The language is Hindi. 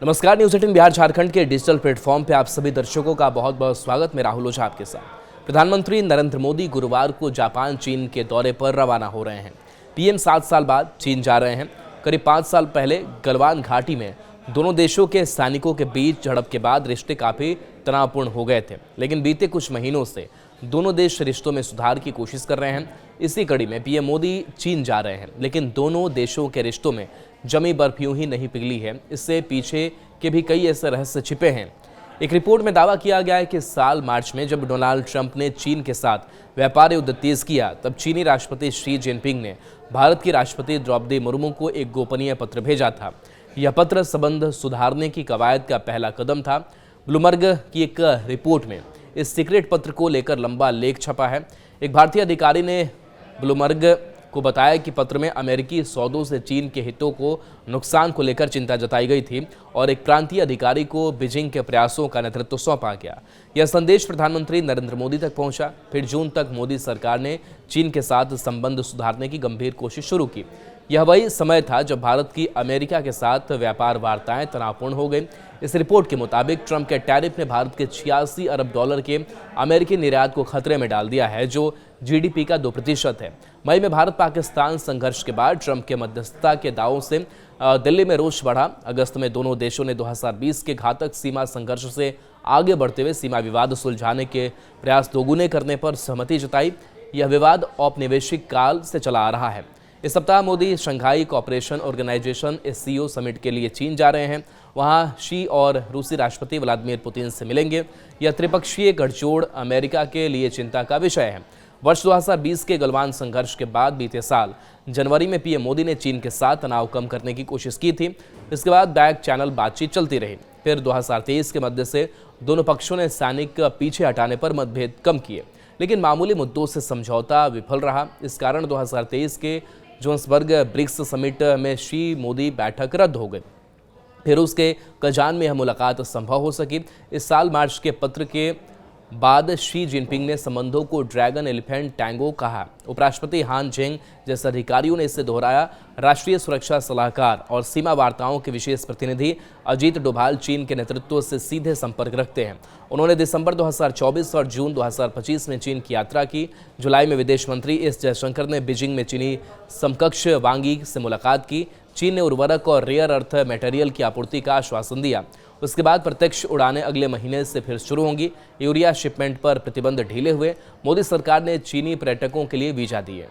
नमस्कार, न्यूज़ 18 बिहार झारखंड के डिजिटल प्लेटफॉर्म पे आप सभी दर्शकों का बहुत बहुत स्वागत। मैं राहुल ओझा आपके साथ। प्रधानमंत्री नरेंद्र मोदी गुरुवार को जापान चीन के दौरे पर रवाना हो रहे हैं। पीएम 7 साल बाद चीन जा रहे हैं। करीब 5 साल पहले गलवान घाटी में दोनों देशों के सैनिकों के बीच झड़प के बाद रिश्ते काफ़ी तनावपूर्ण हो गए थे, लेकिन बीते कुछ महीनों से दोनों देश रिश्तों में सुधार की कोशिश कर रहे हैं। इसी कड़ी में पीएम मोदी चीन जा रहे हैं, लेकिन दोनों देशों के रिश्तों में जमी बर्फ यूं ही नहीं पिघली है। इससे पीछे के भी कई ऐसे रहस्य छिपे हैं। एक रिपोर्ट में दावा किया गया है कि साल मार्च में जब डोनाल्ड ट्रंप ने चीन के साथ व्यापार युद्ध तेज किया, तब चीनी राष्ट्रपति शी जिनपिंग ने भारत की राष्ट्रपति द्रौपदी मुर्मू को एक गोपनीय पत्र भेजा था। यह पत्र संबंध सुधारने की कवायद का पहला कदम था। ब्लूमबर्ग की एक रिपोर्ट में इस सीक्रेट पत्र को लेकर लंबा लेख छपा है। एक भारतीय अधिकारी ने ब्लूमबर्ग को बताया कि पत्र में अमेरिकी सौदों से चीन के हितों को नुकसान को लेकर चिंता जताई गई थी और एक प्रांतीय अधिकारी को बीजिंग के प्रयासों का नेतृत्व सौंपा गया। यह संदेश प्रधानमंत्री नरेंद्र मोदी तक पहुंचा। फिर जून तक मोदी सरकार ने चीन के साथ संबंध सुधारने की गंभीर कोशिश शुरू की। यह वही समय था जब भारत की अमेरिका के साथ व्यापार वार्ताएं तनावपूर्ण हो गई। इस रिपोर्ट के मुताबिक ट्रंप के टैरिफ ने भारत के 86 अरब डॉलर के अमेरिकी निर्यात को खतरे में डाल दिया है, जो जीडीपी का 2% है। मई में भारत पाकिस्तान संघर्ष के बाद ट्रंप के मध्यस्थता के दावों से दिल्ली में रोष बढ़ा। अगस्त में दोनों देशों ने 2020 के घातक सीमा संघर्ष से आगे बढ़ते हुए सीमा विवाद सुलझाने के प्रयास दोगुने करने पर सहमति जताई। यह विवाद औपनिवेशिक काल से चला आ रहा है। इस सप्ताह Modi Shanghai cooperation organisation SCO summit के लिए चीन जा रहे हैं। वहां शी और रूसी राष्ट्रपति व्लादिमीर पुतिन से मिलेंगे। यह त्रिपक्षीय गठजोड़ अमेरिका के लिए चिंता का विषय है। वर्ष 2020 के गलवान संघर्ष के बाद बीते साल जनवरी में पीएम मोदी ने चीन के साथ तनाव कम करने की कोशिश की थी। इसके बाद बैक चैनल बातचीत चलती रही। फिर 2023 के मध्य से दोनों पक्षों ने सैनिक पीछे हटाने पर मतभेद कम किए, लेकिन मामूली मुद्दों से समझौता विफल रहा। इस कारण 2023 के जोहान्सबर्ग ब्रिक्स समिट में शी मोदी बैठक रद्द हो गई। फिर उसके कजान में यह मुलाकात संभव हो सकी। इस साल मार्च के पत्र के बाद शी जिनपिंग ने संबंधों को ड्रैगन एलिफेंट टैंगो कहा। उपराष्ट्रपति हान जेंग जैसे अधिकारियों ने इसे दोहराया। राष्ट्रीय सुरक्षा सलाहकार और सीमा वार्ताओं के विशेष प्रतिनिधि अजीत डोभाल चीन के नेतृत्व से सीधे संपर्क रखते हैं। उन्होंने दिसंबर 2024 और जून 2025 में चीन की यात्रा की। जुलाई में विदेश मंत्री एस जयशंकर ने बीजिंग में चीनी समकक्ष वांग यी से मुलाकात की। चीन ने उर्वरक और रेयर अर्थ मटेरियल की आपूर्ति का आश्वासन दिया। उसके बाद प्रत्यक्ष उड़ानें अगले महीने से फिर शुरू होंगी। यूरिया शिपमेंट पर प्रतिबंध ढीले हुए। मोदी सरकार ने चीनी पर्यटकों के लिए वीजा दिए।